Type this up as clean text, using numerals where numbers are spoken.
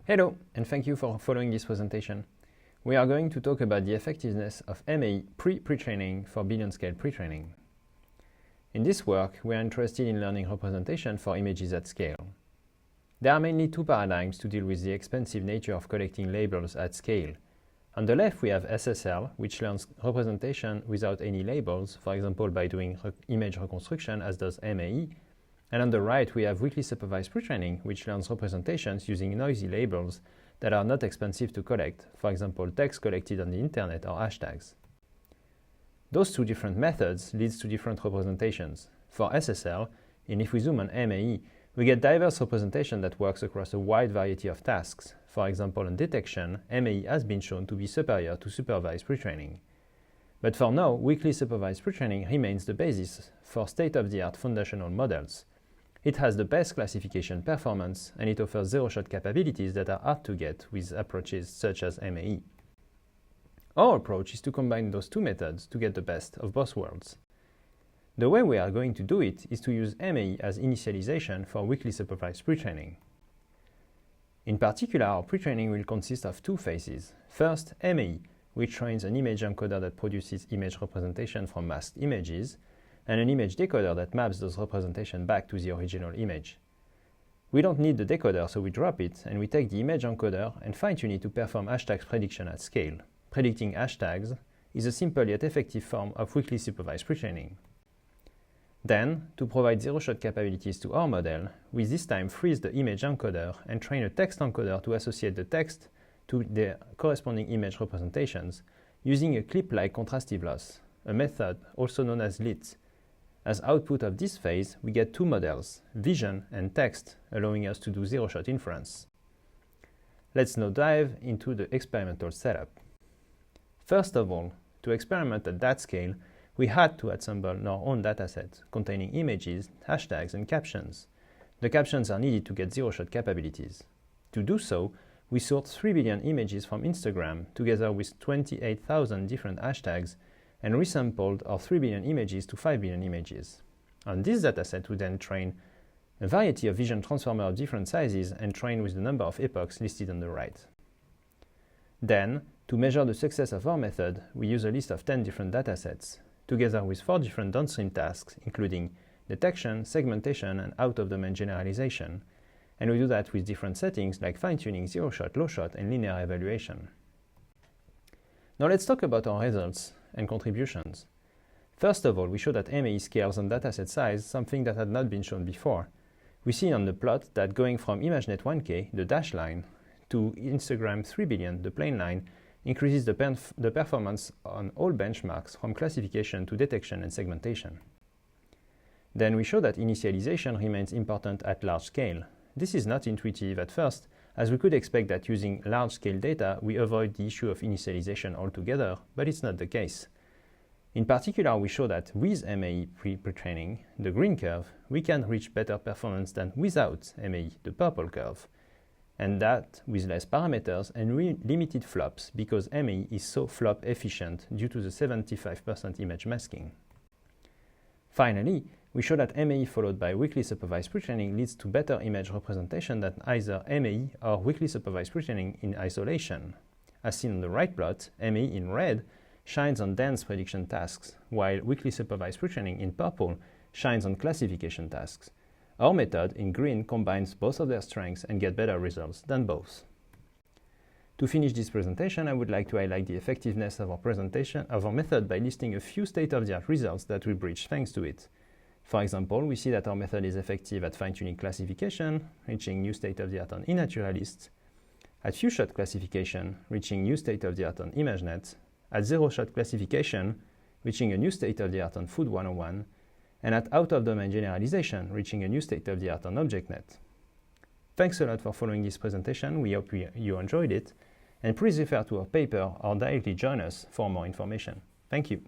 Hello, and thank you for following this presentation. We are going to talk about the effectiveness of MAE Pre-Pretraining for billion-scale pre-training. In this work, we are interested in learning representation for images at scale. There are mainly two paradigms to deal with the expensive nature of collecting labels at scale. On the left, we have SSL, which learns representation without any labels, for example by doing image reconstruction, as does MAE. And on the right, we have weakly supervised pre-training, which learns representations using noisy labels that are not expensive to collect, for example, text collected on the internet or hashtags. Those two different methods lead to different representations. For SSL, and if we zoom on MAE, we get diverse representation that works across a wide variety of tasks. For example, on detection, MAE has been shown to be superior to supervised pre-training. But for now, weakly supervised pre-training remains the basis for state-of-the-art foundational models. It has the best classification performance, and it offers zero-shot capabilities that are hard to get with approaches such as MAE. Our approach is to combine those two methods to get the best of both worlds. The way we are going to do it is to use MAE as initialization for weakly supervised pre-training. In particular, our pre-training will consist of two phases. First, MAE, which trains an image encoder that produces image representation from masked images, and an image decoder that maps those representations back to the original image. We don't need the decoder, so we drop it, and we take the image encoder and fine-tune it to perform hashtags prediction at scale. Predicting hashtags is a simple yet effective form of weakly supervised pre-training. Then, to provide zero-shot capabilities to our model, we this time freeze the image encoder and train a text encoder to associate the text to the corresponding image representations using a clip-like contrastive loss, a method also known as LIT. As output of this phase, we get two models, vision and text, allowing us to do zero-shot inference. Let's now dive into the experimental setup. First of all, to experiment at that scale, we had to assemble our own dataset containing images, hashtags, and captions. The captions are needed to get zero-shot capabilities. To do so, we sort 3 billion images from Instagram together with 28,000 different hashtags and resampled our 3 billion images to 5 billion images. On this dataset, we then train a variety of vision transformers of different sizes and train with the number of epochs listed on the right. Then, to measure the success of our method, we use a list of 10 different datasets, together with 4 different downstream tasks, including detection, segmentation, and out-of-domain generalization. And we do that with different settings like fine-tuning, zero-shot, low-shot, and linear evaluation. Now let's talk about our results and contributions. First of all, we show that MAE scales on dataset size, something that had not been shown before. We see on the plot that going from ImageNet 1K, the dashed line, to Instagram 3 billion, the plain line, increases the performance on all benchmarks from classification to detection and segmentation. Then we show that initialization remains important at large scale. This is not intuitive at first, as we could expect that using large-scale data, we avoid the issue of initialization altogether, but it's not the case. In particular, we show that with MAE Pre-Pretraining, the green curve, we can reach better performance than without MAE, the purple curve, and that with less parameters and limited flops, because MAE is so flop efficient due to the 75% image masking. Finally, we show that MAE followed by weakly supervised pre-training leads to better image representation than either MAE or weakly supervised pre-training in isolation. As seen on the right plot, MAE in red shines on dense prediction tasks, while weakly supervised pre-training in purple shines on classification tasks. Our method in green combines both of their strengths and gets better results than both. To finish this presentation, I would like to highlight the effectiveness of our method by listing a few state-of-the-art results that we bridge thanks to it. For example, we see that our method is effective at fine-tuning classification, reaching new state-of-the-art on eNaturalist, at few-shot classification, reaching new state-of-the-art on ImageNet, at zero-shot classification, reaching a new state-of-the-art on Food 101, and at out-of-domain generalization, reaching a new state-of-the-art on ObjectNet. Thanks a lot for following this presentation. We hope you enjoyed it, and please refer to our paper or directly join us for more information. Thank you.